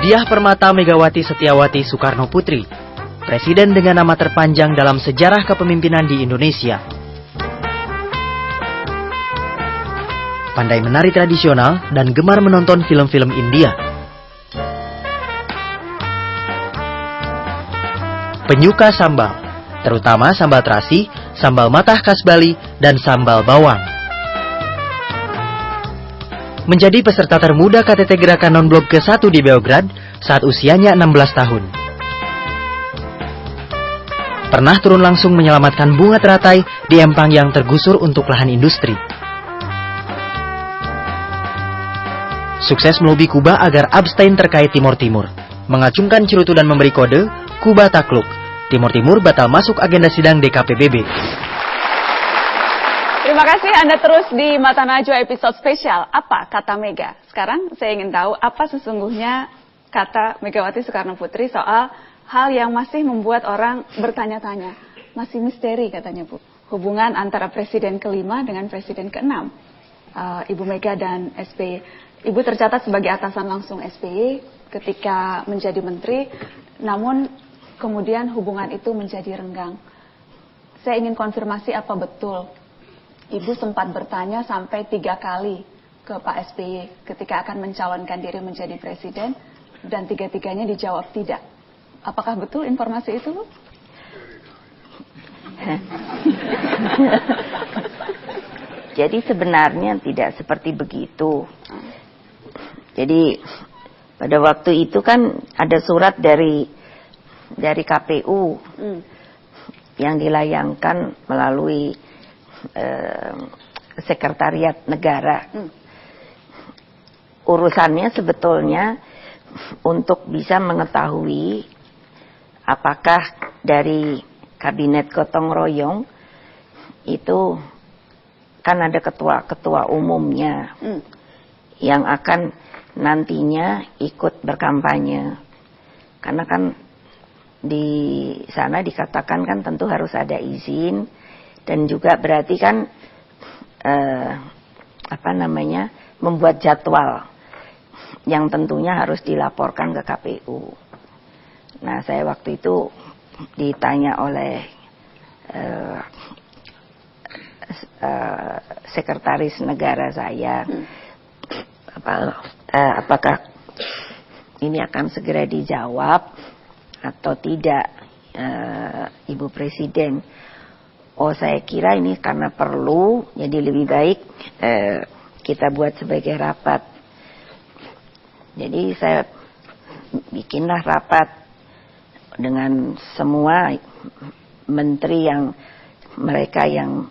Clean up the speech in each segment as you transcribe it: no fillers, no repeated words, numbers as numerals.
Diah Permata Megawati Setiawati Soekarno Putri, presiden dengan nama terpanjang dalam sejarah kepemimpinan di Indonesia. Pandai menari tradisional dan gemar menonton film-film India. Penyuka sambal, terutama sambal terasi, sambal matah khas Bali, dan sambal bawang. Menjadi peserta termuda KTT Gerakan Non-Blok ke-1 di Beograd saat usianya 16 tahun. Pernah turun langsung menyelamatkan bunga teratai di empang yang tergusur untuk lahan industri. Sukses melobi Kuba agar abstain terkait Timur Timur. Mengacungkan cerutu dan memberi kode, Kuba takluk. Timur Timur batal masuk agenda sidang DKPBB. Terima kasih Anda terus di Mata Najwa episode spesial Apa Kata Mega. Sekarang saya ingin tahu apa sesungguhnya kata Megawati Soekarno Putri soal hal yang masih membuat orang bertanya-tanya. Masih misteri katanya Bu. Hubungan antara Presiden ke-5 dengan Presiden ke-6. Ibu Mega dan SBY. Ibu tercatat sebagai atasan langsung SBY ketika menjadi menteri. Namun kemudian hubungan itu menjadi renggang. Saya ingin konfirmasi apa betul Ibu sempat bertanya sampai 3 kali ke Pak SBY ketika akan mencalonkan diri menjadi presiden dan 3-tiganya dijawab tidak. Apakah betul informasi itu, Bu? Jadi sebenarnya tidak seperti begitu. Jadi pada waktu itu kan ada surat dari KPU yang dilayangkan melalui Sekretariat Negara. Urusannya sebetulnya untuk bisa mengetahui apakah dari kabinet gotong royong itu kan ada ketua umumnya yang akan nantinya ikut berkampanye. Karena kan di sana dikatakan kan tentu harus ada izin. Dan juga berarti kan membuat jadwal yang tentunya harus dilaporkan ke KPU. Nah, saya waktu itu ditanya oleh sekretaris negara saya, apakah ini akan segera dijawab atau tidak, Ibu Presiden. Oh, saya kira ini karena perlu, jadi lebih baik kita buat sebagai rapat. Jadi saya bikinlah rapat dengan semua menteri mereka yang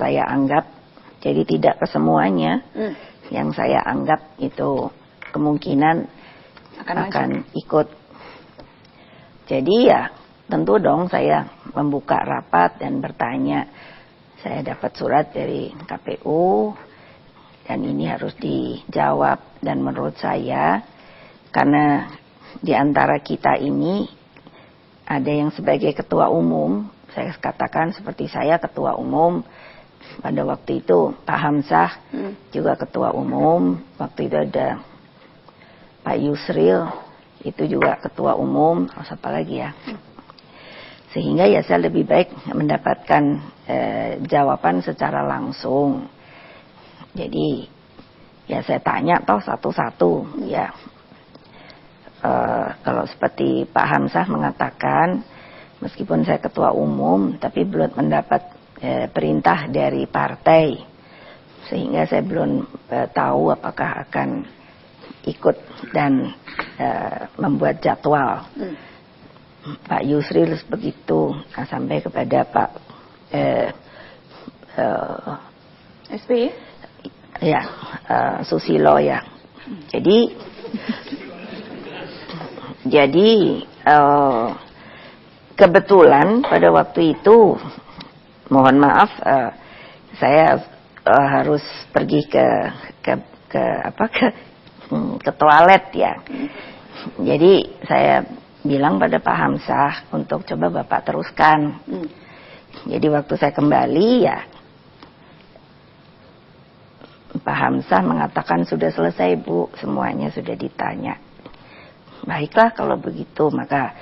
saya anggap, jadi tidak kesemuanya yang saya anggap itu kemungkinan akan ikut. Jadi ya tentu dong saya membuka rapat dan bertanya. Saya dapat surat dari KPU dan ini harus dijawab. Dan menurut saya, karena di antara kita ini ada yang sebagai ketua umum, saya katakan seperti saya ketua umum, pada waktu itu Pak Hamzah juga ketua umum, waktu itu ada Pak Yusril, itu juga ketua umum, apa lagi ya. Sehingga ya saya lebih baik mendapatkan jawaban secara langsung. Jadi ya saya tanya toh satu-satu ya. Kalau seperti Pak Hamzah mengatakan, meskipun saya ketua umum, tapi belum mendapat perintah dari partai. Sehingga saya belum tahu apakah akan ikut dan membuat jadwal. Pak Yusril begitu, sampai kepada Pak SBY ya, Susilo ya. Jadi kebetulan pada waktu itu, mohon maaf, saya harus pergi ke toilet ya. Jadi saya bilang pada Pak Hamzah untuk coba Bapak teruskan. Jadi waktu saya kembali ya, Pak Hamzah mengatakan sudah selesai Bu, semuanya sudah ditanya. baiklah kalau begitu, maka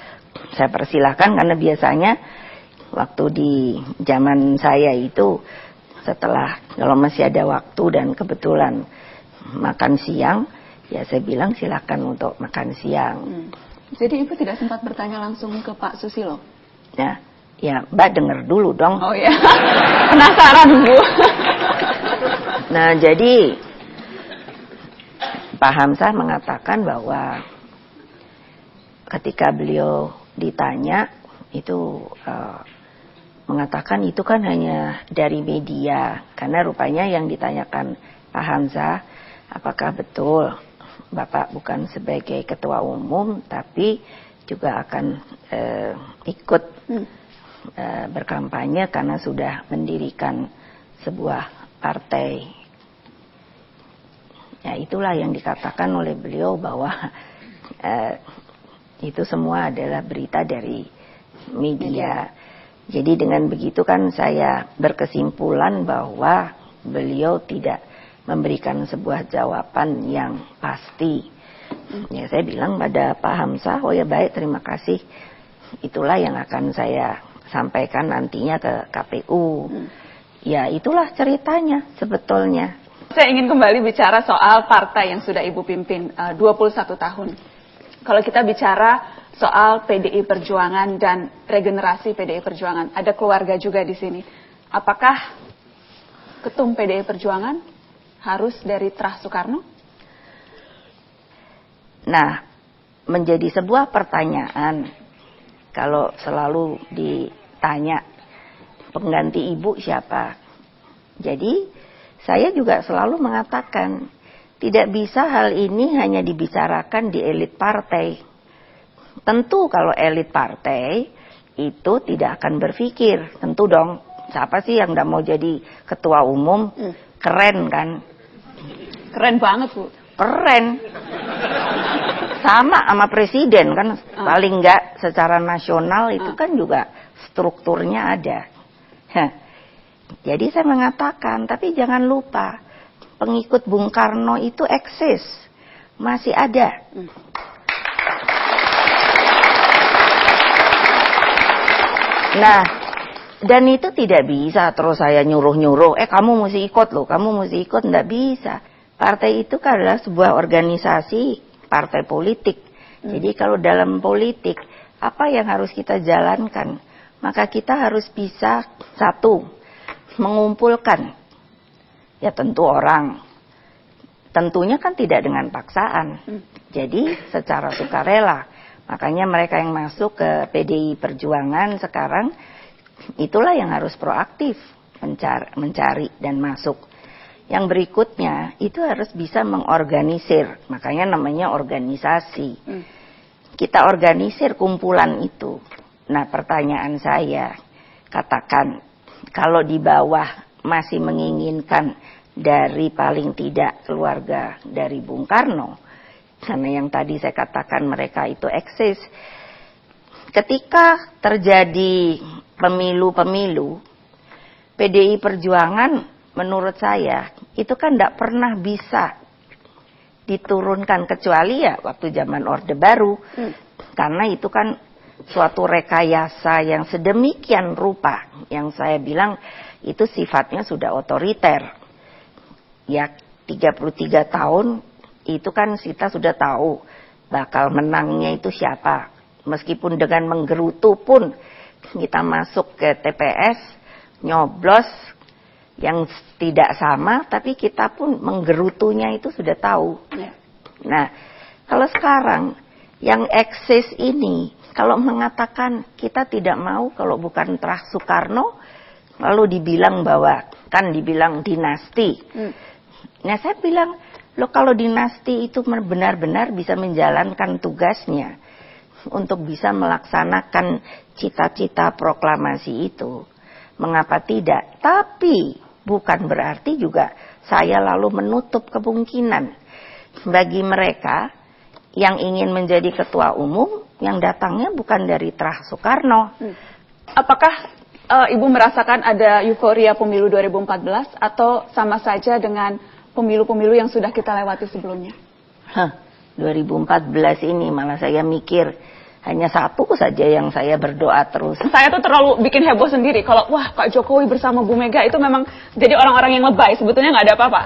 saya persilahkan, karena biasanya waktu di zaman saya itu setelah, kalau masih ada waktu dan kebetulan makan siang, ya saya bilang silakan untuk makan siang. Jadi Ibu tidak sempat bertanya langsung ke Pak Susilo? Ya Mbak denger dulu dong. Oh ya, penasaran Bu. Nah jadi Pak Hamzah mengatakan bahwa ketika beliau ditanya itu mengatakan itu kan hanya dari media, karena rupanya yang ditanyakan Pak Hamzah, apakah betul Bapak bukan sebagai ketua umum tapi juga akan ikut berkampanye karena sudah mendirikan sebuah partai. Ya itulah yang dikatakan oleh beliau bahwa itu semua adalah berita dari media. Jadi dengan begitu kan saya berkesimpulan bahwa beliau tidak memberikan sebuah jawaban yang pasti. Ya saya bilang pada Pak Hamzah, oh ya baik, terima kasih. Itulah yang akan saya sampaikan nantinya ke KPU. Ya itulah ceritanya sebetulnya. Saya ingin kembali bicara soal partai yang sudah Ibu pimpin 21 tahun. Kalau kita bicara soal PDI Perjuangan dan regenerasi PDI Perjuangan, ada keluarga juga di sini. Apakah ketum PDI Perjuangan harus dari Trah Soekarno? Nah, menjadi sebuah pertanyaan kalau selalu ditanya pengganti ibu siapa. Jadi saya juga selalu mengatakan tidak bisa hal ini hanya dibicarakan di elit partai. Tentu kalau elit partai itu tidak akan berpikir, tentu dong, siapa sih yang gak mau jadi ketua umum? Keren kan? Keren banget Bu. Keren. Sama presiden kan, paling nggak secara nasional itu kan juga strukturnya ada. Jadi saya mengatakan, tapi jangan lupa pengikut Bung Karno itu eksis, masih ada. Nah, dan itu tidak bisa terus saya nyuruh-nyuruh, kamu mesti ikut loh, kamu mesti ikut, nggak bisa. Partai itu kan adalah sebuah organisasi, partai politik. Jadi kalau dalam politik, apa yang harus kita jalankan? Maka kita harus bisa, satu, mengumpulkan, ya tentu orang. Tentunya kan tidak dengan paksaan. Jadi secara sukarela. Makanya mereka yang masuk ke PDI Perjuangan sekarang, itulah yang harus proaktif mencari dan masuk. Yang berikutnya itu harus bisa mengorganisir, makanya namanya organisasi. Kita organisir kumpulan itu. Nah pertanyaan saya, katakan kalau di bawah masih menginginkan dari paling tidak keluarga dari Bung Karno, karena yang tadi saya katakan mereka itu eksis. Ketika terjadi pemilu-pemilu, PDI Perjuangan menurut saya itu kan tidak pernah bisa diturunkan kecuali ya waktu zaman Orde Baru. Karena itu kan suatu rekayasa yang sedemikian rupa, yang saya bilang itu sifatnya sudah otoriter. Ya 33 tahun itu kan kita sudah tahu bakal menangnya itu siapa. Meskipun dengan menggerutu pun kita masuk ke TPS, nyoblos yang tidak sama, tapi kita pun menggerutunya itu sudah tahu. Nah, kalau sekarang yang eksis ini, kalau mengatakan kita tidak mau kalau bukan Trah Soekarno, lalu dibilang bahwa, kan dibilang dinasti. Nah saya bilang, loh kalau dinasti itu benar-benar bisa menjalankan tugasnya untuk bisa melaksanakan cita-cita proklamasi itu, mengapa tidak? Tapi bukan berarti juga saya lalu menutup kemungkinan bagi mereka yang ingin menjadi ketua umum yang datangnya bukan dari Trah Soekarno. Apakah Ibu merasakan ada euforia pemilu 2014 atau sama saja dengan pemilu-pemilu yang sudah kita lewati sebelumnya? 2014 ini malah saya mikir hanya satu saja yang saya berdoa terus. Saya tuh terlalu bikin heboh sendiri kalau wah Pak Jokowi bersama Bu Mega itu memang jadi orang-orang yang lebay, sebetulnya nggak ada apa-apa.